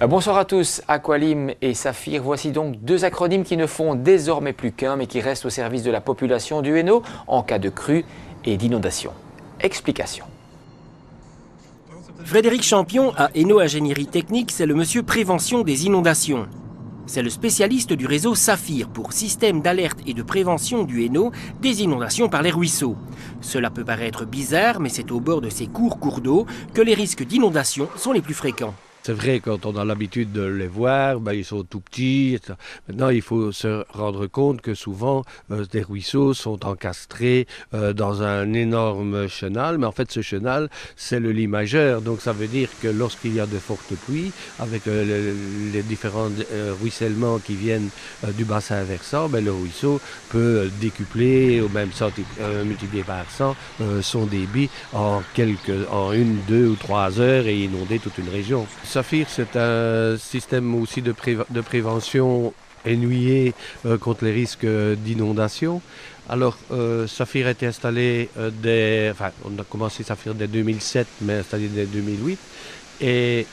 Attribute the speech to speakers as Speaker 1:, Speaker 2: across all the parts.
Speaker 1: Bonsoir à tous, Aqualim et Saphir, voici donc deux acronymes qui ne font désormais plus qu'un mais qui restent au service de la population du Hainaut en cas de crue et d'inondation. Explication.
Speaker 2: Frédéric Champion à Hainaut Ingénierie Technique, c'est le monsieur prévention des inondations. C'est le spécialiste du réseau Saphir pour système d'alerte et de prévention du Hainaut des inondations par les ruisseaux. Cela peut paraître bizarre, mais c'est au bord de ces cours d'eau que les risques d'inondation sont les plus fréquents.
Speaker 3: C'est vrai, quand on a l'habitude de les voir, ils sont tout petits. Maintenant, il faut se rendre compte que souvent, des ruisseaux sont encastrés dans un énorme chenal. Mais en fait, ce chenal, c'est le lit majeur. Donc, ça veut dire que lorsqu'il y a de fortes pluies, avec les différents ruissellements qui viennent du bassin versant, le ruisseau peut décupler, ou même multiplier par 100, son débit en 1, 2 ou 3 heures et inonder toute une région. Saphir, c'est un système aussi de prévention ennuyé contre les risques d'inondation. Alors, Saphir a été installé on a commencé Saphir dès 2007, mais installé dès 2008. Et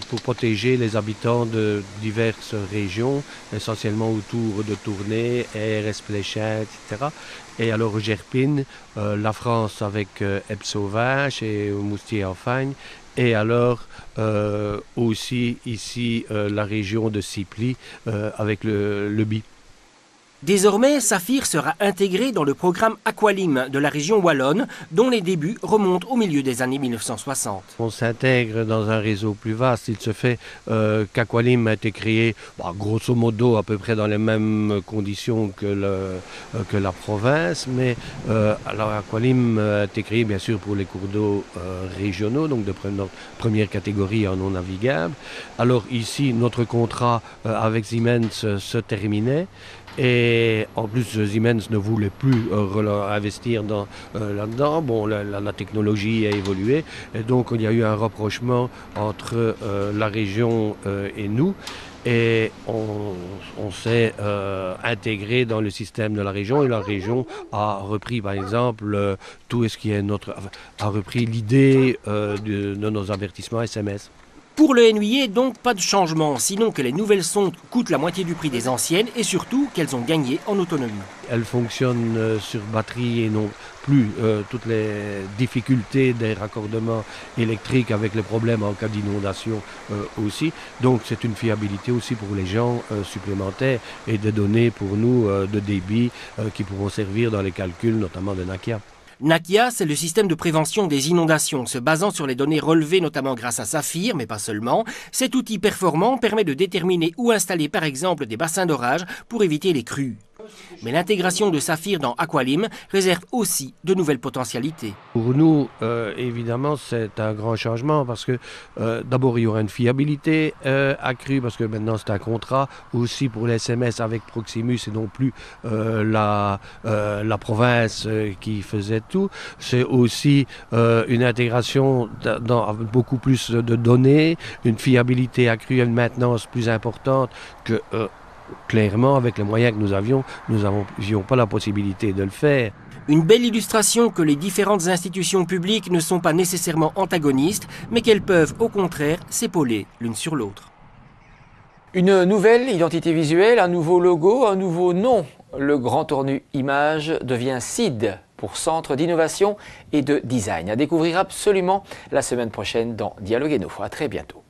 Speaker 3: pour protéger les habitants de diverses régions, essentiellement autour de Tournai, Aire, Espléchin, etc. Et alors Gerpine, la France avec Eppe-Sauvage et Moustier-en-Fagne. Et alors aussi ici la région de Ciply avec le Bi.
Speaker 2: Désormais, Saphir sera intégré dans le programme Aqualim de la région wallonne, dont les débuts remontent au milieu des années 1960.
Speaker 3: On s'intègre dans un réseau plus vaste. Il se fait qu'Aqualim a été créé, grosso modo, à peu près dans les mêmes conditions que la province. Mais alors Aqualim a été créé, bien sûr, pour les cours d'eau régionaux, donc de première catégorie en non navigable. Alors ici, notre contrat avec Siemens se terminait. Et en plus, Siemens ne voulait plus investir là-dedans. Bon, la technologie a évolué. Et donc, il y a eu un rapprochement entre la région et nous. Et on s'est intégré dans le système de la région. Et la région a repris, par exemple, tout ce qui est a repris l'idée de nos avertissements SMS.
Speaker 2: Pour le Hainouillet, donc, pas de changement, sinon que les nouvelles sondes coûtent la moitié du prix des anciennes et surtout qu'elles ont gagné en autonomie.
Speaker 3: Elles fonctionnent sur batterie et non plus toutes les difficultés des raccordements électriques avec les problèmes en cas d'inondation aussi. Donc c'est une fiabilité aussi pour les gens supplémentaires et des données pour nous de débit qui pourront servir dans les calculs, notamment de Nakia.
Speaker 2: Nakia, c'est le système de prévention des inondations, se basant sur les données relevées notamment grâce à Saphir, mais pas seulement. Cet outil performant permet de déterminer où installer par exemple des bassins d'orage pour éviter les crues. Mais l'intégration de Saphir dans Aqualim réserve aussi de nouvelles potentialités.
Speaker 3: Pour nous, évidemment, c'est un grand changement parce que d'abord, il y aura une fiabilité accrue parce que maintenant, c'est un contrat aussi pour les SMS avec Proximus et non plus la province qui faisait tout. C'est aussi une intégration avec beaucoup plus de données, une fiabilité accrue, une maintenance plus importante que... Clairement, avec les moyens que nous n'avions pas la possibilité de le faire.
Speaker 2: Une belle illustration que les différentes institutions publiques ne sont pas nécessairement antagonistes, mais qu'elles peuvent au contraire s'épauler l'une sur l'autre.
Speaker 1: Une nouvelle identité visuelle, un nouveau logo, un nouveau nom. Le Grand Tournu Image devient CID pour Centre d'innovation et de design. À découvrir absolument la semaine prochaine dans Dialogue Hainaut. À très bientôt.